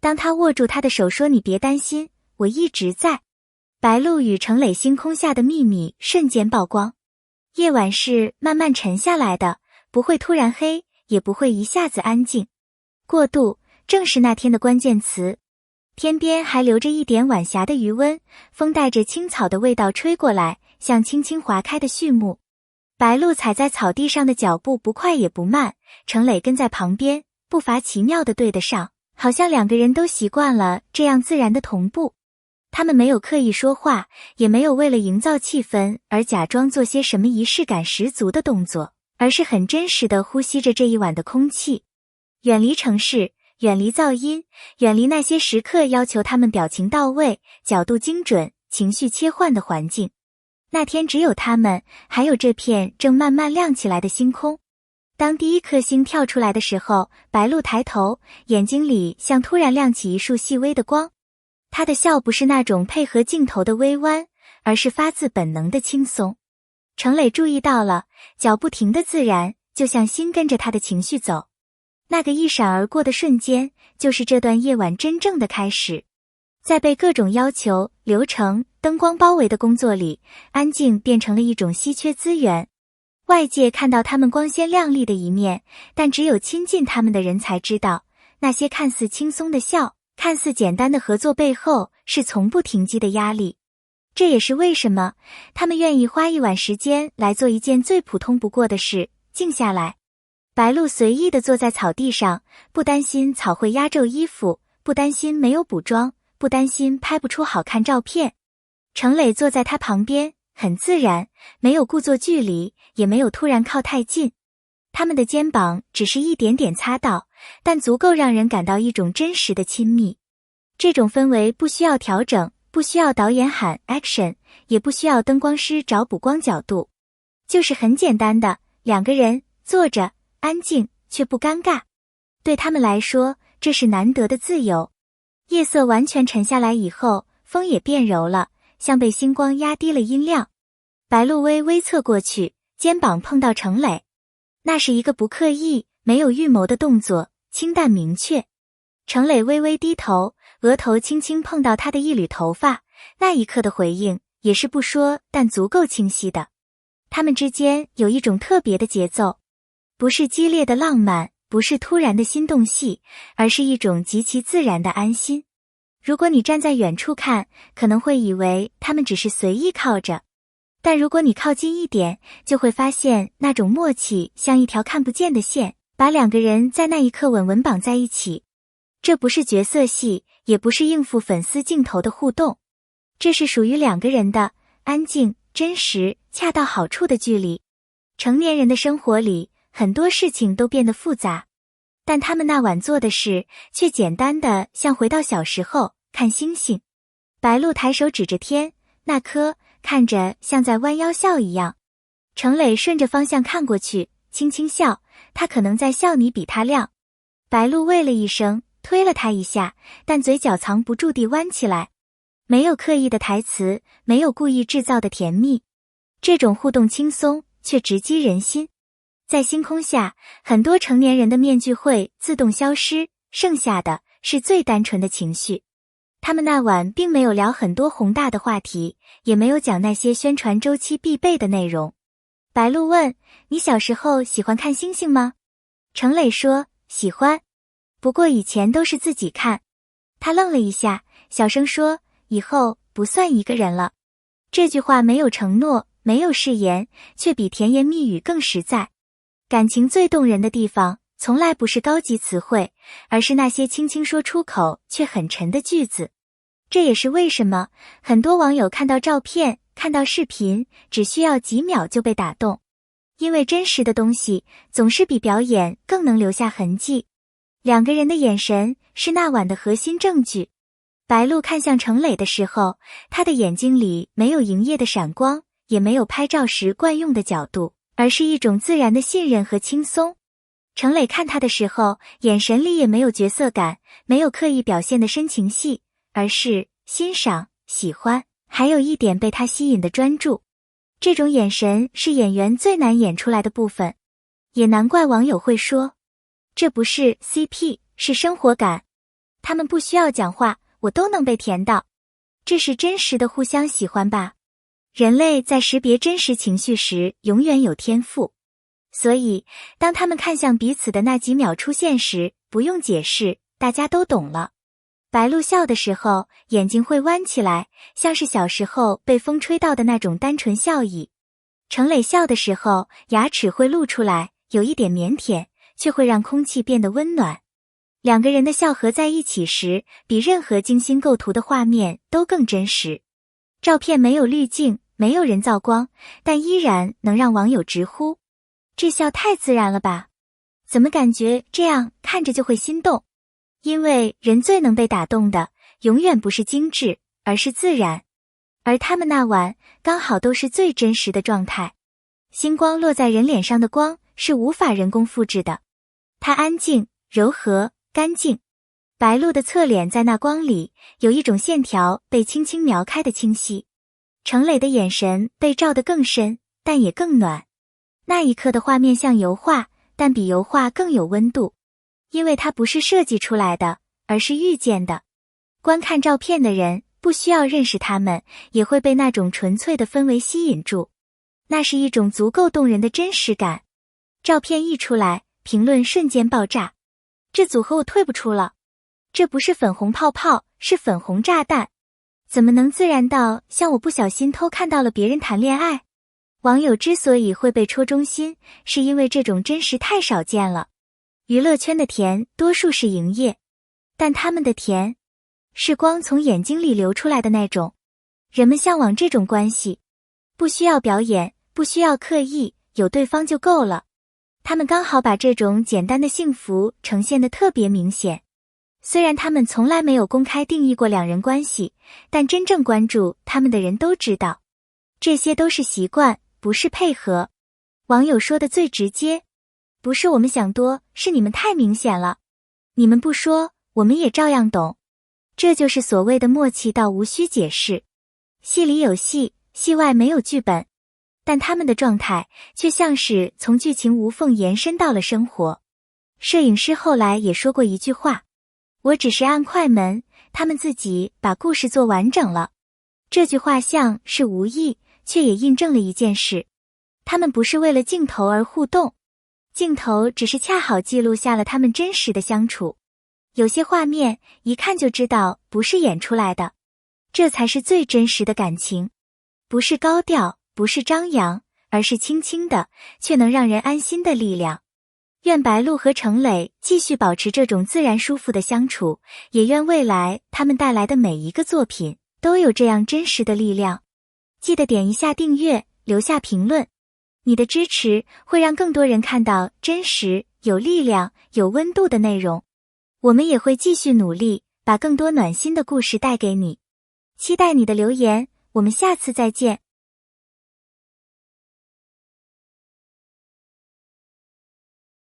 当他握住他的手说：“你别担心，我一直在。”白鹿与程磊星空下的秘密瞬间曝光。夜晚是慢慢沉下来的，不会突然黑，也不会一下子安静。过渡正是那天的关键词。天边还留着一点晚霞的余温，风带着青草的味道吹过来，像轻轻划开的序幕。白鹿踩在草地上的脚步不快也不慢，程磊跟在旁边，步伐奇妙地对得上，好像两个人都习惯了这样自然的同步。他们没有刻意说话，也没有为了营造气氛而假装做些什么仪式感十足的动作，而是很真实地呼吸着这一晚的空气。远离城市，远离噪音，远离那些时刻要求他们表情到位、角度精准、情绪切换的环境。那天只有他们，还有这片正慢慢亮起来的星空。当第一颗星跳出来的时候，白鹿抬头，眼睛里像突然亮起一束细微的光。他的笑不是那种配合镜头的微弯，而是发自本能的轻松。程磊注意到了，脚步停得自然，就像心跟着他的情绪走。那个一闪而过的瞬间，就是这段夜晚真正的开始。在被各种要求、流程、灯光包围的工作里，安静变成了一种稀缺资源。外界看到他们光鲜亮丽的一面，但只有亲近他们的人才知道，那些看似轻松的笑，看似简单的合作背后，是从不停息的压力。这也是为什么他们愿意花一晚时间来做一件最普通不过的事，静下来。白鹿随意地坐在草地上，不担心草会压皱衣服，不担心没有补妆，不担心拍不出好看照片。程磊坐在他旁边，很自然，没有故作距离，也没有突然靠太近。他们的肩膀只是一点点擦到，但足够让人感到一种真实的亲密。这种氛围不需要调整，不需要导演喊 action， 也不需要灯光师找补光角度，就是很简单的两个人坐着，安静却不尴尬。对他们来说，这是难得的自由。夜色完全沉下来以后，风也变柔了，像被星光压低了音量。白鹿微微侧过去，肩膀碰到程磊。那是一个不刻意、没有预谋的动作，清淡明确。程磊微微低头，额头轻轻碰到他的一缕头发，那一刻的回应也是不说但足够清晰的。他们之间有一种特别的节奏，不是激烈的浪漫，不是突然的心动戏，而是一种极其自然的安心。如果你站在远处看，可能会以为他们只是随意靠着，但如果你靠近一点，就会发现那种默契像一条看不见的线，把两个人在那一刻稳稳绑在一起。这不是角色戏，也不是应付粉丝镜头的互动，这是属于两个人的安静、真实、恰到好处的距离。成年人的生活里，很多事情都变得复杂，但他们那晚做的事却简单的像回到小时候看星星。白鹿抬手指着天，那颗看着像在弯腰笑一样。程磊顺着方向看过去，轻轻笑，他可能在笑你比他亮。白鹿喂了一声，推了他一下，但嘴角藏不住地弯起来。没有刻意的台词，没有故意制造的甜蜜，这种互动轻松却直击人心。在星空下，很多成年人的面具会自动消失，剩下的是最单纯的情绪。他们那晚并没有聊很多宏大的话题，也没有讲那些宣传周期必备的内容。白鹿问：“你小时候喜欢看星星吗？”程磊说：“喜欢，不过以前都是自己看。”他愣了一下，小声说：“以后不算一个人了。”这句话没有承诺，没有誓言，却比甜言蜜语更实在。感情最动人的地方，从来不是高级词汇，而是那些轻轻说出口却很沉的句子。这也是为什么很多网友看到照片，看到视频，只需要几秒就被打动。因为真实的东西总是比表演更能留下痕迹。两个人的眼神是那晚的核心证据。白鹿看向程磊的时候，他的眼睛里没有营业的闪光，也没有拍照时惯用的角度，而是一种自然的信任和轻松。程磊看他的时候，眼神里也没有角色感，没有刻意表现的深情戏，而是欣赏、喜欢，还有一点被他吸引的专注。这种眼神是演员最难演出来的部分，也难怪网友会说，这不是 CP， 是生活感。他们不需要讲话，我都能被甜到。这是真实的互相喜欢吧？人类在识别真实情绪时永远有天赋，所以当他们看向彼此的那几秒出现时，不用解释，大家都懂了。白鹭笑的时候，眼睛会弯起来，像是小时候被风吹到的那种单纯笑意。程磊笑的时候，牙齿会露出来，有一点腼腆，却会让空气变得温暖。两个人的笑合在一起时，比任何精心构图的画面都更真实。照片没有滤镜，没有人造光，但依然能让网友直呼：这笑太自然了吧？怎么感觉这样看着就会心动？因为人最能被打动的，永远不是精致，而是自然。而他们那晚刚好都是最真实的状态。星光落在人脸上的光是无法人工复制的，它安静、柔和、干净。白鹭的侧脸在那光里有一种线条被轻轻描开的清晰。程磊的眼神被照得更深，但也更暖。那一刻的画面像油画，但比油画更有温度，因为它不是设计出来的，而是遇见的。观看照片的人不需要认识他们，也会被那种纯粹的氛围吸引住。那是一种足够动人的真实感。照片一出来，评论瞬间爆炸。这组合我退不出了。这不是粉红泡泡，是粉红炸弹。怎么能自然到像我不小心偷看到了别人谈恋爱？网友之所以会被戳中心，是因为这种真实太少见了。娱乐圈的甜多数是营业，但他们的甜是光从眼睛里流出来的那种。人们向往这种关系，不需要表演，不需要刻意，有对方就够了。他们刚好把这种简单的幸福呈现得特别明显。虽然他们从来没有公开定义过两人关系，但真正关注他们的人都知道，这些都是习惯，不是配合。网友说的最直接，不是我们想多，是你们太明显了。你们不说，我们也照样懂。这就是所谓的默契到无需解释。戏里有戏，戏外没有剧本，但他们的状态却像是从剧情无缝延伸到了生活。摄影师后来也说过一句话，我只是按快门，他们自己把故事做完整了。这句话像是无意，却也印证了一件事，他们不是为了镜头而互动，镜头只是恰好记录下了他们真实的相处。有些画面一看就知道不是演出来的，这才是最真实的感情。不是高调，不是张扬，而是轻轻的，却能让人安心的力量。愿白鹭和程磊继续保持这种自然舒服的相处，也愿未来他们带来的每一个作品都有这样真实的力量。记得点一下订阅，留下评论，你的支持会让更多人看到真实、有力量、有温度的内容。我们也会继续努力，把更多暖心的故事带给你。期待你的留言，我们下次再见。